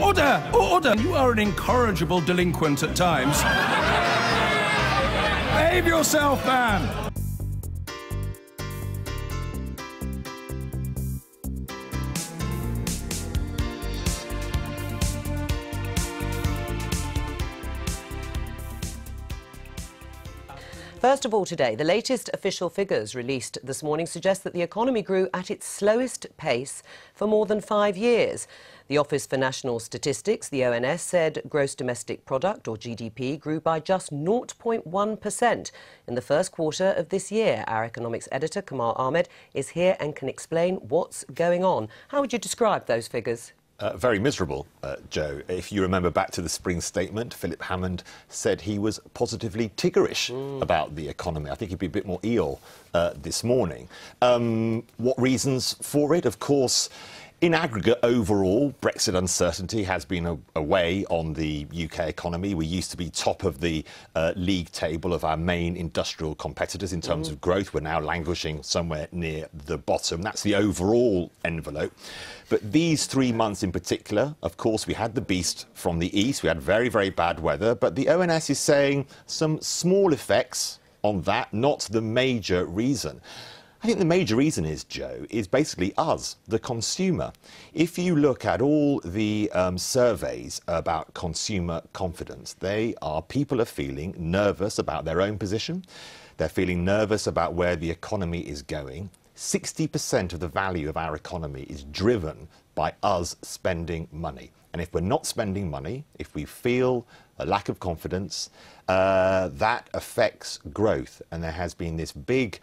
Order! Order! You are an incorrigible delinquent at times. Behave yourself, man! First of all today, the latest official figures released this morning suggest that the economy grew at its slowest pace for more than 5 years. The Office for National Statistics, the ONS, said gross domestic product, or GDP, grew by just 0.1% in the first quarter of this year. Our economics editor, Kamal Ahmed, is here and can explain what's going on. How would you describe those figures? Very miserable, Joe. If you remember back to the spring statement, Philip Hammond said he was positively tiggerish about the economy. I think he'd be a bit more eel this morning. What reasons for it? Of course, in aggregate, overall, Brexit uncertainty has been a weigh on the UK economy. We used to be top of the league table of our main industrial competitors in terms of growth. We're now languishing somewhere near the bottom. That's the overall envelope. But these 3 months in particular, of course, we had the beast from the east. We had very, very bad weather. But the ONS is saying some small effects on that, not the major reason. I think the major reason is, Joe, is basically us, the consumer. If you look at all the surveys about consumer confidence, people are feeling nervous about their own position. They're feeling nervous about where the economy is going. 60% of the value of our economy is driven by us spending money. And if we're not spending money, if we feel a lack of confidence, that affects growth. And there has been this big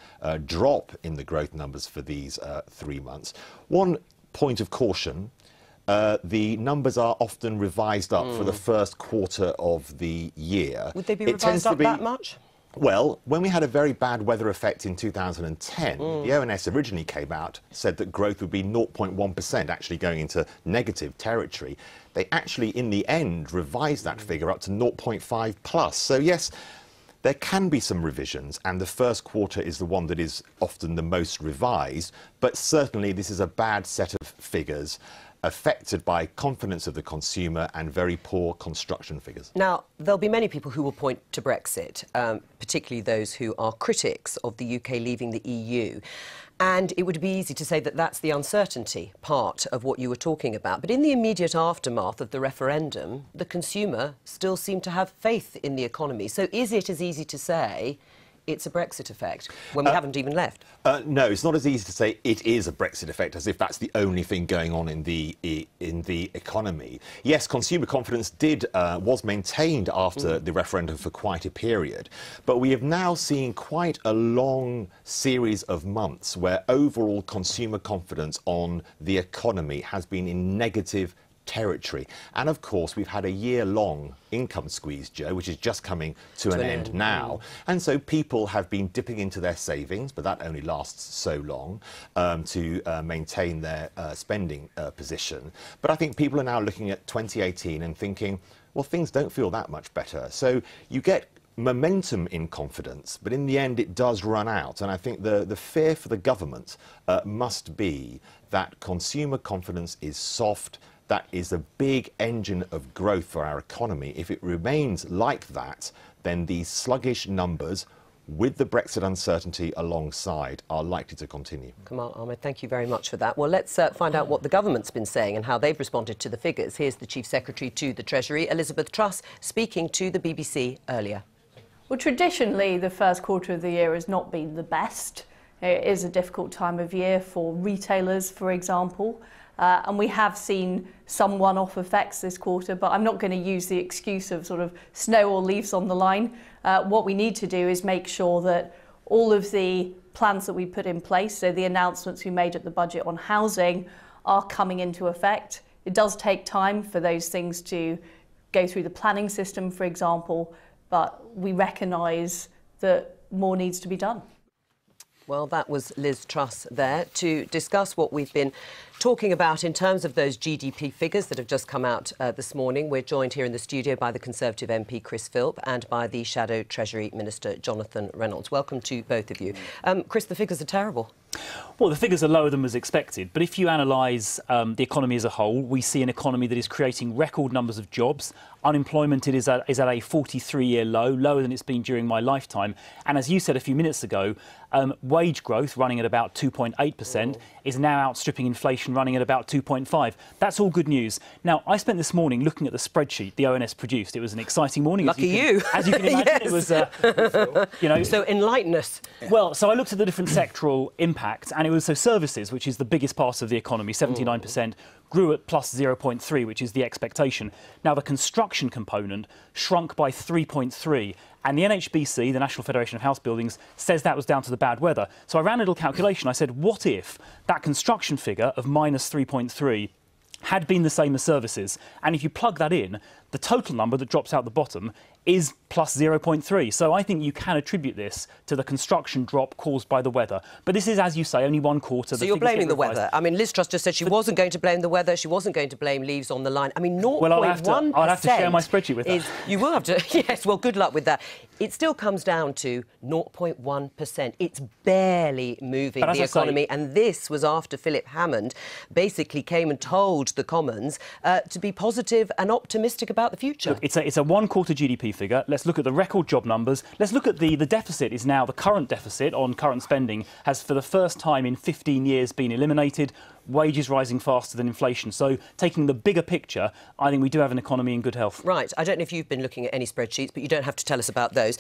drop in the growth numbers for these 3 months. One point of caution, the numbers are often revised up for the first quarter of the year. Would they be revised up that much? Well, when we had a very bad weather effect in 2010, the ONS originally came out, said that growth would be 0.1%, actually going into negative territory. They actually, in the end, revised that figure up to 0.5 plus. So, yes, there can be some revisions, and the first quarter is the one that is often the most revised, but certainly this is a bad set of figures, affected by confidence of the consumer and very poor construction figures. Now, there'll be many people who will point to Brexit, particularly those who are critics of the UK leaving the EU. And it would be easy to say that that's the uncertainty part of what you were talking about. But in the immediate aftermath of the referendum, the consumer still seemed to have faith in the economy. So is it as easy to say it's a Brexit effect when we haven't even left? No, it's not as easy to say it is a Brexit effect as if that's the only thing going on in the economy. Yes, consumer confidence was maintained after the referendum for quite a period, but we have now seen quite a long series of months where overall consumer confidence on the economy has been in negative territory. And of course, we've had a year-long income squeeze, Joe, which is just coming to an end now. And so people have been dipping into their savings, but that only lasts so long to maintain their spending position. But I think people are now looking at 2018 and thinking, well, things don't feel that much better. So you get momentum in confidence, but in the end it does run out. And I think the fear for the government must be that consumer confidence is soft. That is a big engine of growth for our economy. If it remains like that, then these sluggish numbers, with the Brexit uncertainty alongside, are likely to continue. Kamal Ahmed, thank you very much for that. Well, let's find out what the government's been saying and how they've responded to the figures. Here's the Chief Secretary to the Treasury, Elizabeth Truss, speaking to the BBC earlier. Well, traditionally, the first quarter of the year has not been the best. It is a difficult time of year for retailers, for example. And we have seen some one-off effects this quarter, but I'm not going to use the excuse of sort of snow or leaves on the line. What we need to do is make sure that all of the plans that we put in place, so the announcements we made at the budget on housing, are coming into effect. It does take time for those things to go through the planning system, for example, but we recognise that more needs to be done. Well, that was Liz Truss there to discuss what we've been talking about in terms of those GDP figures that have just come out this morning. We're joined here in the studio by the Conservative MP Chris Philp and by the Shadow Treasury Minister Jonathan Reynolds. Welcome to both of you. Chris, the figures are terrible. Well, the figures are lower than was expected, but if you analyse the economy as a whole, we see an economy that is creating record numbers of jobs. Unemployment is at a 43-year low, lower than it's been during my lifetime. And as you said a few minutes ago, wage growth, running at about 2.8%, is now outstripping inflation, running at about 2.5%. That's all good news. Now, I spent this morning looking at the spreadsheet the ONS produced. It was an exciting morning. Lucky you. As you can imagine, Yes. it was, you know... So enlighten us. Well, so I looked at the different sectoral impacts, and it was so services, which is the biggest part of the economy, 79%, grew at plus 0.3, which is the expectation. Now, the construction component shrunk by 3.3, and the NHBC, the National Federation of House Buildings, says that was down to the bad weather. So I ran a little calculation. I said, what if that construction figure of minus 3.3 had been the same as services? And if you plug that in, the total number that drops out the bottom is plus 0.3. So I think you can attribute this to the construction drop caused by the weather. But this is, as you say, only one quarter. So you're blaming the weather. I mean, Liz Truss just said she wasn't going to blame the weather. She wasn't going to blame leaves on the line. I mean, 0.1%. Well, I'll have to share my spreadsheet with her. You will have to. Yes, well, good luck with that. It still comes down to 0.1%. It's barely moving the economy. And this was after Philip Hammond basically came and told the Commons to be positive and optimistic about the future. Look, it's a one-quarter GDP figure. Let's look at the record job numbers. Let's look at the deficit is now, the current deficit on current spending has for the first time in 15 years been eliminated. Wages rising faster than inflation. So taking the bigger picture, I think we do have an economy in good health. Right. I don't know if you've been looking at any spreadsheets, but you don't have to tell us about those.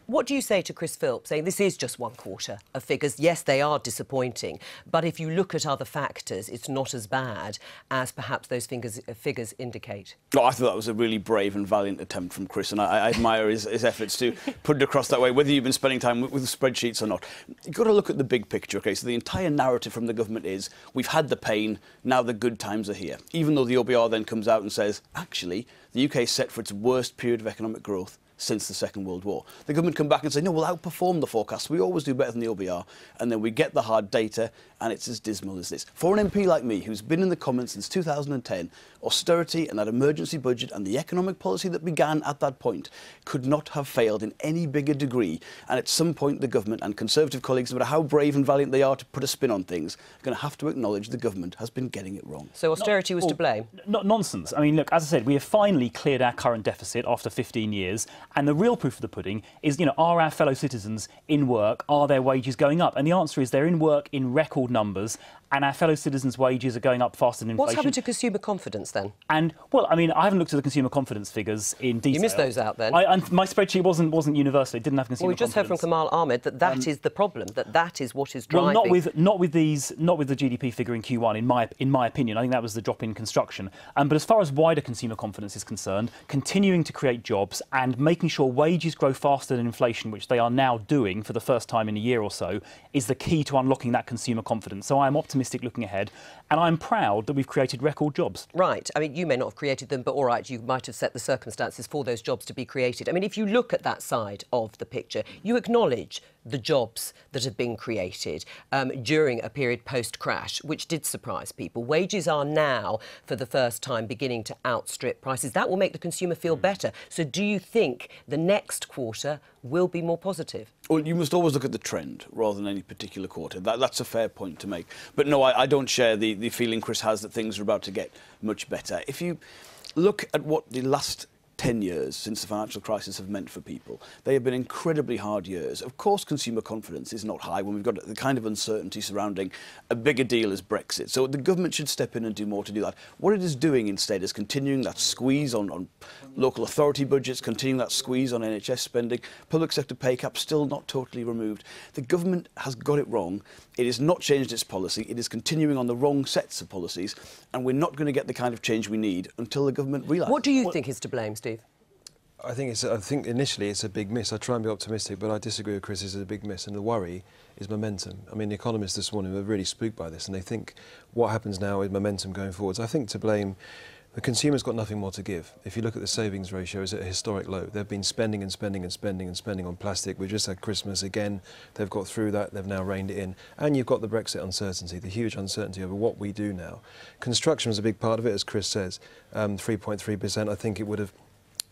What do you say to Chris Philp, saying this is just one quarter of figures? Yes, they are disappointing, but if you look at other factors, it's not as bad as perhaps those figures indicate. No, I thought that was a really brave and valiant attempt from Chris, and I admire his efforts to put it across that way, whether you've been spending time with spreadsheets or not. You've got to look at the big picture, OK? So the entire narrative from the government is, we've had the pain, now the good times are here. Even though the OBR then comes out and says, actually, the UK is set for its worst period of economic growth since the Second World War. The government come back and say, no, we'll outperform the forecast. We always do better than the OBR. And then we get the hard data, and it's as dismal as this. For an MP like me, who's been in the Commons since 2010, austerity and that emergency budget and the economic policy that began at that point could not have failed in any bigger degree. And at some point, the government and Conservative colleagues, no matter how brave and valiant they are to put a spin on things, are going to have to acknowledge the government has been getting it wrong. So austerity was to blame? Not nonsense. I mean, look, as I said, we have finally cleared our current deficit after 15 years. And the real proof of the pudding is, you know, are our fellow citizens in work? Are their wages going up? And the answer is they're in work in record numbers, and our fellow citizens' wages are going up faster than inflation. What's happened to consumer confidence then? And, well, I mean, I haven't looked at the consumer confidence figures in detail. You missed those out then? My spreadsheet wasn't universal. It didn't have consumer confidence. Well, we just heard from Kamal Ahmed that that is the problem, that is what is driving... Well, not with the GDP figure in Q1, in my opinion. I think that was the drop in construction. But as far as wider consumer confidence is concerned, continuing to create jobs and making sure wages grow faster than inflation, which they are now doing for the first time in a year or so, is the key to unlocking that consumer confidence. So I'm optimistic looking ahead, and I'm proud that we've created record jobs. Right. I mean, you may not have created them, but all right, you might have set the circumstances for those jobs to be created. I mean, if you look at that side of the picture, you acknowledge the jobs that have been created during a period post-crash, which did surprise people. Wages are now, for the first time, beginning to outstrip prices. That will make the consumer feel better. So do you think the next quarter will be more positive? Well, you must always look at the trend rather than any particular quarter. That's a fair point to make. But no, I don't share the feeling Chris has that things are about to get much better. If you look at what the last 10 years since the financial crisis have meant for people, they have been incredibly hard years. Of course, consumer confidence is not high when we've got the kind of uncertainty surrounding a bigger deal as Brexit. So the government should step in and do more to do that. What it is doing instead is continuing that squeeze on local authority budgets, continuing that squeeze on NHS spending, public sector pay cap still not totally removed. The government has got it wrong. It has not changed its policy. It is continuing on the wrong sets of policies, and we're not going to get the kind of change we need until the government realises. What do you think is to blame, Steve? I think initially it's a big miss. I try and be optimistic, but I disagree with Chris. It's a big miss, and the worry is momentum. I mean, the economists this morning were really spooked by this, and they think what happens now is momentum going forwards. I think to blame, the consumer's got nothing more to give. If you look at the savings ratio, it's at a historic low. They've been spending and spending and spending and spending on plastic. We just had Christmas again. They've got through that. They've now reined it in. And you've got the Brexit uncertainty, the huge uncertainty over what we do now. Construction was a big part of it, as Chris says. 3.3%. I think it would have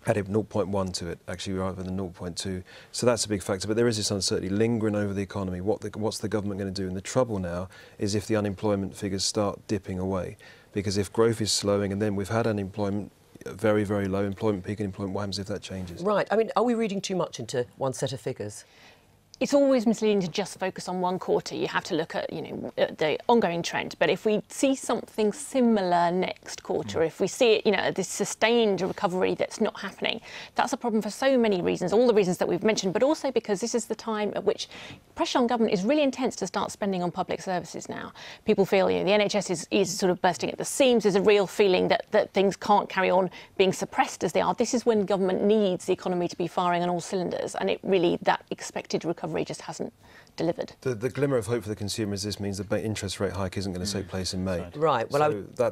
added 0.1 to it, actually, rather than 0.2. So that's a big factor. But there is this uncertainty lingering over the economy. What's the government going to do? And the trouble now is if the unemployment figures start dipping away. Because if growth is slowing and then we've had unemployment, very, very low employment, peak in employment, what happens if that changes? Right. I mean, are we reading too much into one set of figures? It's always misleading to just focus on one quarter. You have to look at, the ongoing trend. But if we see something similar next quarter, if we see it, this sustained recovery that's not happening, that's a problem for so many reasons, all the reasons that we've mentioned, but also because this is the time at which pressure on government is really intense to start spending on public services now. People feel, the NHS is sort of bursting at the seams. There's a real feeling that things can't carry on being suppressed as they are. This is when government needs the economy to be firing on all cylinders, and that expected recovery just hasn't delivered. The glimmer of hope for the consumer is this means the interest rate hike isn't going to take place in May. Right. Well, so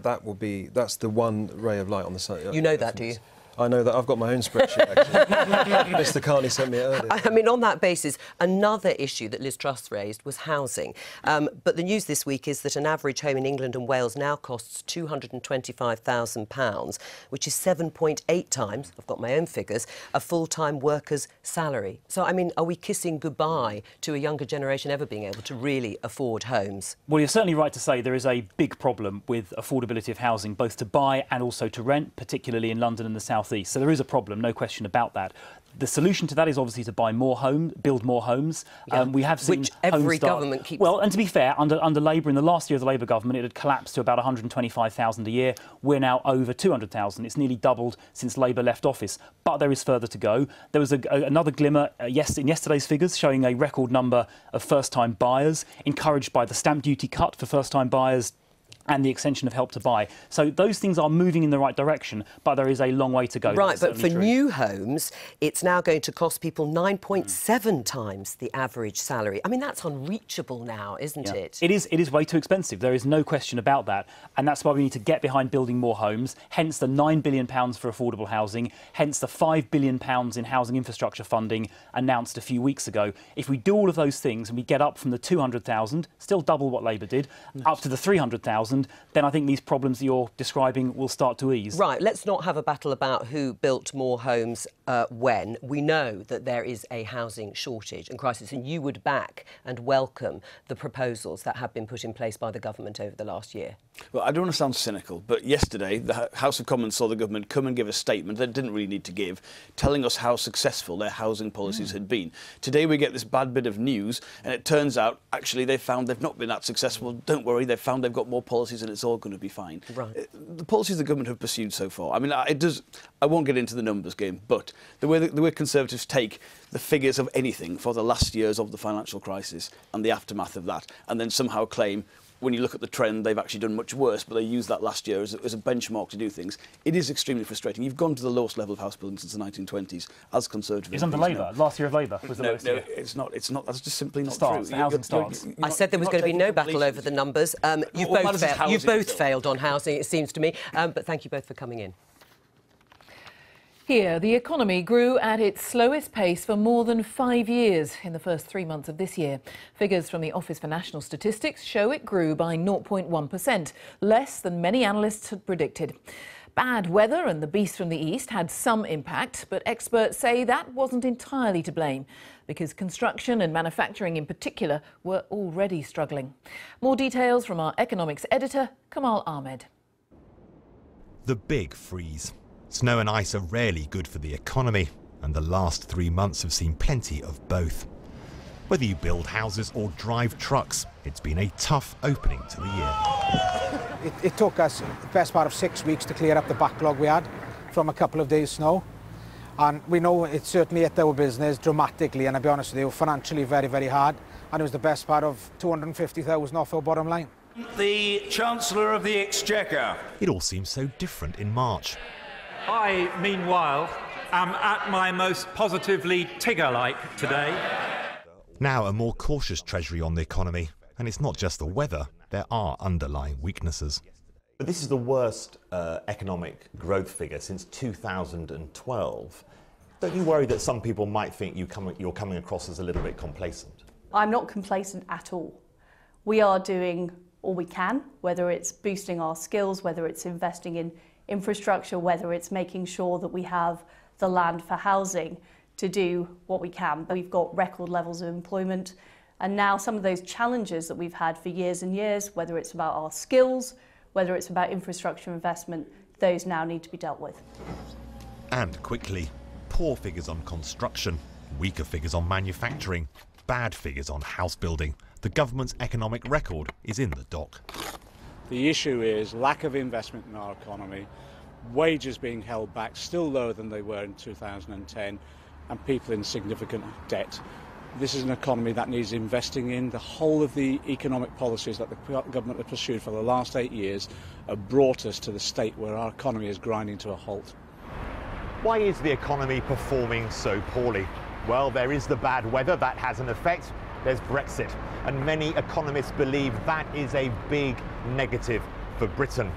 that's the one ray of light on the sun. You know that, do you? I know that. I've got my own spreadsheet, actually. Mr. Carney sent me it earlier. I mean, on that basis, another issue that Liz Truss raised was housing. But the news this week is that an average home in England and Wales now costs £225,000, which is 7.8 times, I've got my own figures, a full-time worker's salary. So, I mean, are we kissing goodbye to a younger generation ever being able to really afford homes? Well, you're certainly right to say there is a big problem with affordability of housing, both to buy and also to rent, particularly in London and the South East. So there is a problem, no question about that. The solution to that is obviously to buy more homes, build more homes. Yeah. We have seen which every government keeps. Well, and to be fair, under Labour, in the last year of the Labour government, it had collapsed to about 125,000 a year. We're now over 200,000. It's nearly doubled since Labour left office. But there is further to go. There was another glimmer in yesterday's figures showing a record number of first-time buyers, encouraged by the stamp duty cut for first-time buyers and the extension of Help to Buy. So those things are moving in the right direction, but there is a long way to go. Right, but for new homes, it's now going to cost people 9.7 times the average salary. I mean, that's unreachable now, isn't it? It is way too expensive. There is no question about that. And that's why we need to get behind building more homes, hence the £9 billion for affordable housing, hence the £5 billion in housing infrastructure funding announced a few weeks ago. If we do all of those things and we get up from the 200,000, still double what Labour did, up to the 300,000, then I think these problems that you're describing will start to ease. Right, let's not have a battle about who built more homes when. We know that there is a housing shortage and crisis, and you would back and welcome the proposals that have been put in place by the government over the last year. Well, I don't want to sound cynical, but yesterday the House of Commons saw the government come and give a statement that didn't really need to give, telling us how successful their housing policies had been. Today we get this bad bit of news, and it turns out, actually, they've found they've not been that successful. Don't worry, they've found they've got more policies and it's all going to be fine. Right. The policies the government have pursued so far, I mean, I won't get into the numbers game, but the way Conservatives take the figures of anything for the last years of the financial crisis and the aftermath of that, and then somehow claim, when you look at the trend, they've actually done much worse, but they use that last year as a benchmark to do things. It is extremely frustrating. You've gone to the lowest level of house building since the 1920s, as Conservative. It's under Labour. Last year of Labour was the lowest year. It's not. That's just simply not Starts, true. the housing starts. I said there was going to be no battle over the numbers. You've both failed on housing, it seems to me. But thank you both for coming in. Here, the economy grew at its slowest pace for more than 5 years in the first 3 months of this year. Figures from the Office for National Statistics show it grew by 0.1%, less than many analysts had predicted. Bad weather and the beast from the east had some impact, but experts say that wasn't entirely to blame, because construction and manufacturing in particular were already struggling. More details from our economics editor, Kamal Ahmed. The big freeze. Snow and ice are rarely good for the economy, and the last 3 months have seen plenty of both. Whether you build houses or drive trucks, it's been a tough opening to the year. It took us the best part of 6 weeks to clear up the backlog we had from a couple of days' snow. And we know it certainly hit our business dramatically, and I'll be honest with you, financially very, very hard. And it was the best part of 250,000 off our bottom line. The Chancellor of the Exchequer. It all seems so different in March. I, meanwhile, am at my most positively Tigger-like today. Now a more cautious Treasury on the economy, and it's not just the weather, there are underlying weaknesses. But this is the worst economic growth figure since 2012. Don't you worry that some people might think you're coming across as a little bit complacent? I'm not complacent at all. We are doing all we can, whether it's boosting our skills, whether it's investing in infrastructure, whether it's making sure that we have the land for housing to do what we can. We've got record levels of employment, and now some of those challenges that we've had for years and years, whether it's about our skills, whether it's about infrastructure investment, those now need to be dealt with. And quickly. Poor figures on construction, weaker figures on manufacturing, bad figures on house building. The government's economic record is in the dock. The issue is lack of investment in our economy, wages being held back, still lower than they were in 2010, and people in significant debt. This is an economy that needs investing in. The whole of the economic policies that the government have pursued for the last 8 years have brought us to the state where our economy is grinding to a halt. Why is the economy performing so poorly? Well, there is the bad weather, that has an effect. There's Brexit, and many economists believe that is a big negative for Britain.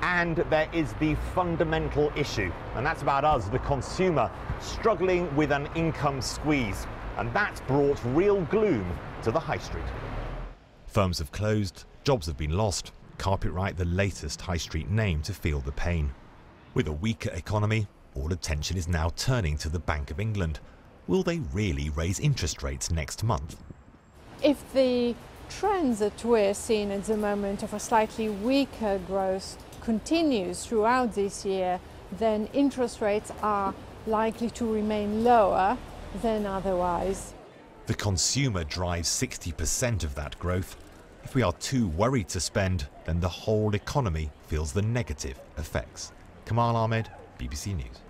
And there is the fundamental issue, and that's about us, the consumer, struggling with an income squeeze. And that's brought real gloom to the high street. Firms have closed, jobs have been lost. Carpetright, the latest high street name to feel the pain. With a weaker economy, all attention is now turning to the Bank of England. Will they really raise interest rates next month? If the trends that we're seeing at the moment of a slightly weaker growth continues throughout this year, then interest rates are likely to remain lower than otherwise. The consumer drives 60% of that growth. If we are too worried to spend, then the whole economy feels the negative effects. Kamal Ahmed, BBC News.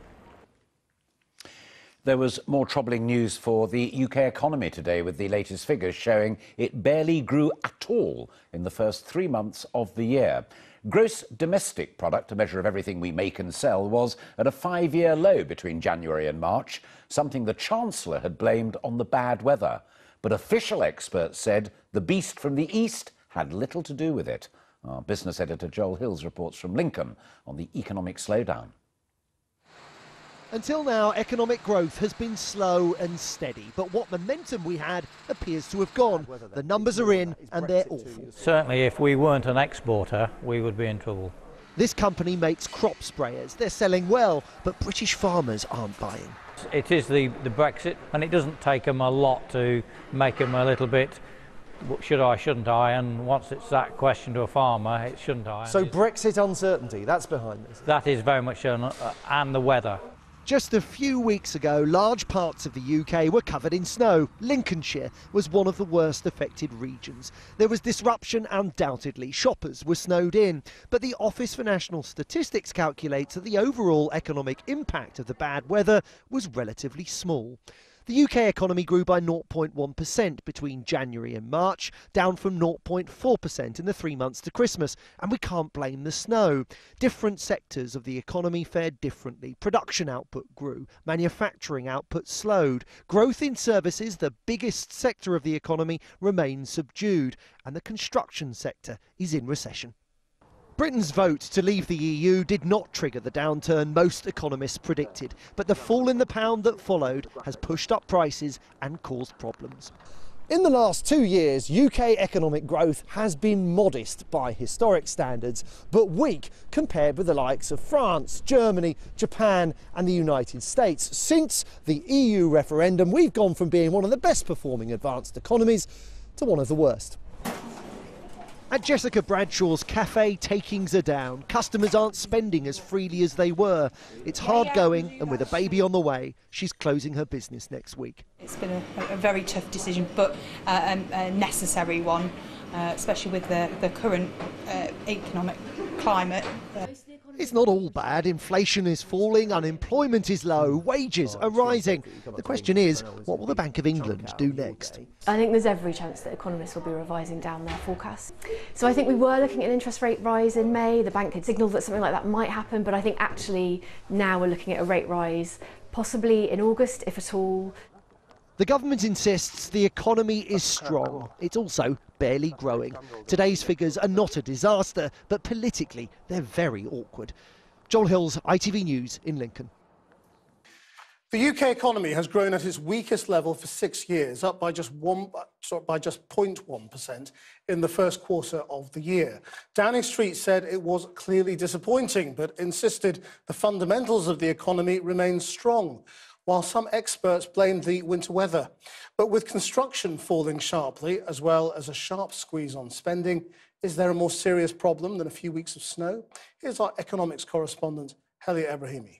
There was more troubling news for the UK economy today, with the latest figures showing it barely grew at all in the first 3 months of the year. Gross domestic product, a measure of everything we make and sell, was at a 5-year low between January and March, something the Chancellor had blamed on the bad weather. But official experts said the beast from the east had little to do with it. Our business editor Joel Hills reports from Lincoln on the economic slowdown. Until now, economic growth has been slow and steady, but what momentum we had appears to have gone. The numbers are in and they're awful. Certainly if we weren't an exporter, we would be in trouble. This company makes crop sprayers. They're selling well, but British farmers aren't buying. It is the Brexit, and it doesn't take them a lot to make them a little bit, should I, shouldn't I, and once it's that question to a farmer, it shouldn't I. So Brexit uncertainty, that's behind this? That is very much, and the weather. Just a few weeks ago, large parts of the UK were covered in snow. Lincolnshire was one of the worst affected regions. There was disruption, undoubtedly. Shoppers were snowed in. But the Office for National Statistics calculates that the overall economic impact of the bad weather was relatively small. The UK economy grew by 0.1% between January and March, down from 0.4% in the 3 months to Christmas, and we can't blame the snow. Different sectors of the economy fared differently. Production output grew, manufacturing output slowed. Growth in services, the biggest sector of the economy, remains subdued, and the construction sector is in recession. Britain's vote to leave the EU did not trigger the downturn most economists predicted, but the fall in the pound that followed has pushed up prices and caused problems. In the last 2 years, UK economic growth has been modest by historic standards, but weak compared with the likes of France, Germany, Japan and the United States. Since the EU referendum, we've gone from being one of the best performing advanced economies to one of the worst. At Jessica Bradshaw's cafe, takings are down. Customers aren't spending as freely as they were. It's hard going, and with a baby on the way, she's closing her business next week. It's been a very tough decision, but a necessary one, especially with the current economic climate. It's not all bad. Inflation is falling, unemployment is low, wages are rising. The question is, what will the Bank of England do next? I think there's every chance that economists will be revising down their forecasts. So I think we were looking at an interest rate rise in May. The bank had signalled that something like that might happen, but I think actually now we're looking at a rate rise, possibly in August, if at all. The government insists the economy is strong. It's also barely growing. Today's figures are not a disaster, but politically they're very awkward. Joel Hills, ITV News in Lincoln. The UK economy has grown at its weakest level for 6 years, up by just 0.1% in the first quarter of the year. Downing Street said it was clearly disappointing, but insisted the fundamentals of the economy remain strong, while some experts blamed the winter weather. But with construction falling sharply, as well as a sharp squeeze on spending, is there a more serious problem than a few weeks of snow? Here's our economics correspondent, Helia Ebrahimi.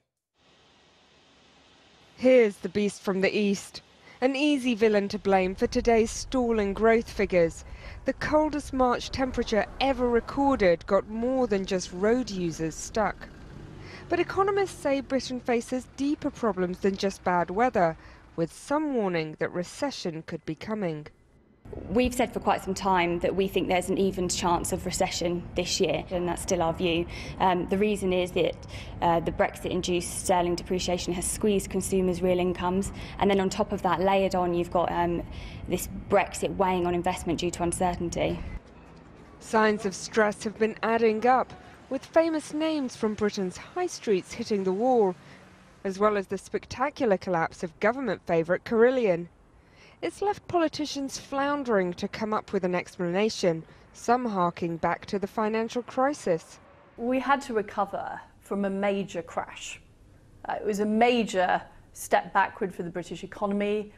Here's the beast from the east, an easy villain to blame for today's stalling growth figures. The coldest March temperature ever recorded got more than just road users stuck. But economists say Britain faces deeper problems than just bad weather, with some warning that recession could be coming. We've said for quite some time that we think there's an even chance of recession this year, and that's still our view. The reason is that the Brexit-induced sterling depreciation has squeezed consumers' real incomes, and then on top of that, layered on, you've got this Brexit weighing on investment due to uncertainty. Signs of stress have been adding up, with famous names from Britain's high streets hitting the wall, as well as the spectacular collapse of government favourite Carillion. It's left politicians floundering to come up with an explanation, some harking back to the financial crisis. We had to recover from a major crash. It was a major step backward for the British economy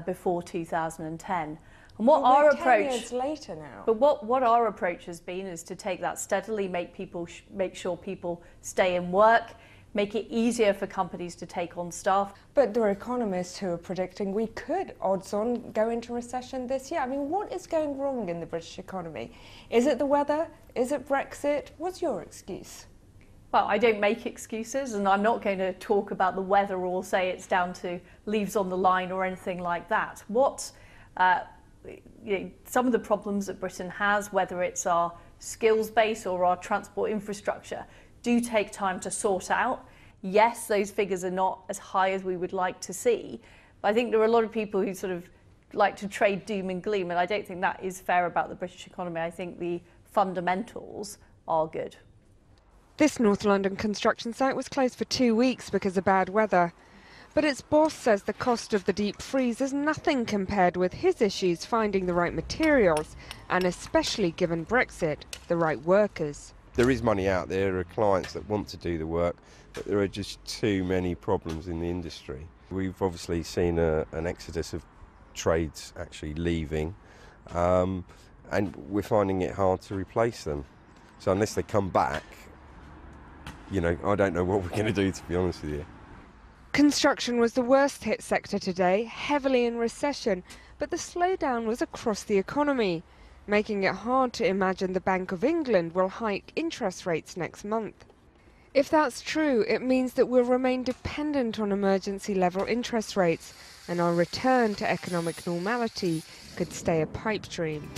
before 2010. And what our approach 10 years later now. But what our approach has been is to take that steadily, make sure people stay in work, make it easier for companies to take on staff. But there are economists who are predicting we could, odds on, go into recession this year. I mean, what is going wrong in the British economy? Is it the weather? Is it Brexit? What's your excuse? Well, I don't make excuses, and I'm not going to talk about the weather or say it's down to leaves on the line or anything like that. Some of the problems that Britain has, whether it's our skills base or our transport infrastructure, do take time to sort out. Yes, those figures are not as high as we would like to see, but I think there are a lot of people who sort of like to trade doom and gloom, and I don't think that is fair about the British economy. I think the fundamentals are good. This North London construction site was closed for 2 weeks because of bad weather. But its boss says the cost of the deep freeze is nothing compared with his issues finding the right materials, and especially given Brexit, the right workers. There is money out there, there are clients that want to do the work, but there are just too many problems in the industry. We've obviously seen an exodus of trades actually leaving, and we're finding it hard to replace them. So unless they come back, I don't know what we're going to do, to be honest with you. Construction was the worst hit sector today, heavily in recession, but the slowdown was across the economy, making it hard to imagine the Bank of England will hike interest rates next month. If that's true, it means that we'll remain dependent on emergency-level interest rates, and our return to economic normality could stay a pipe dream.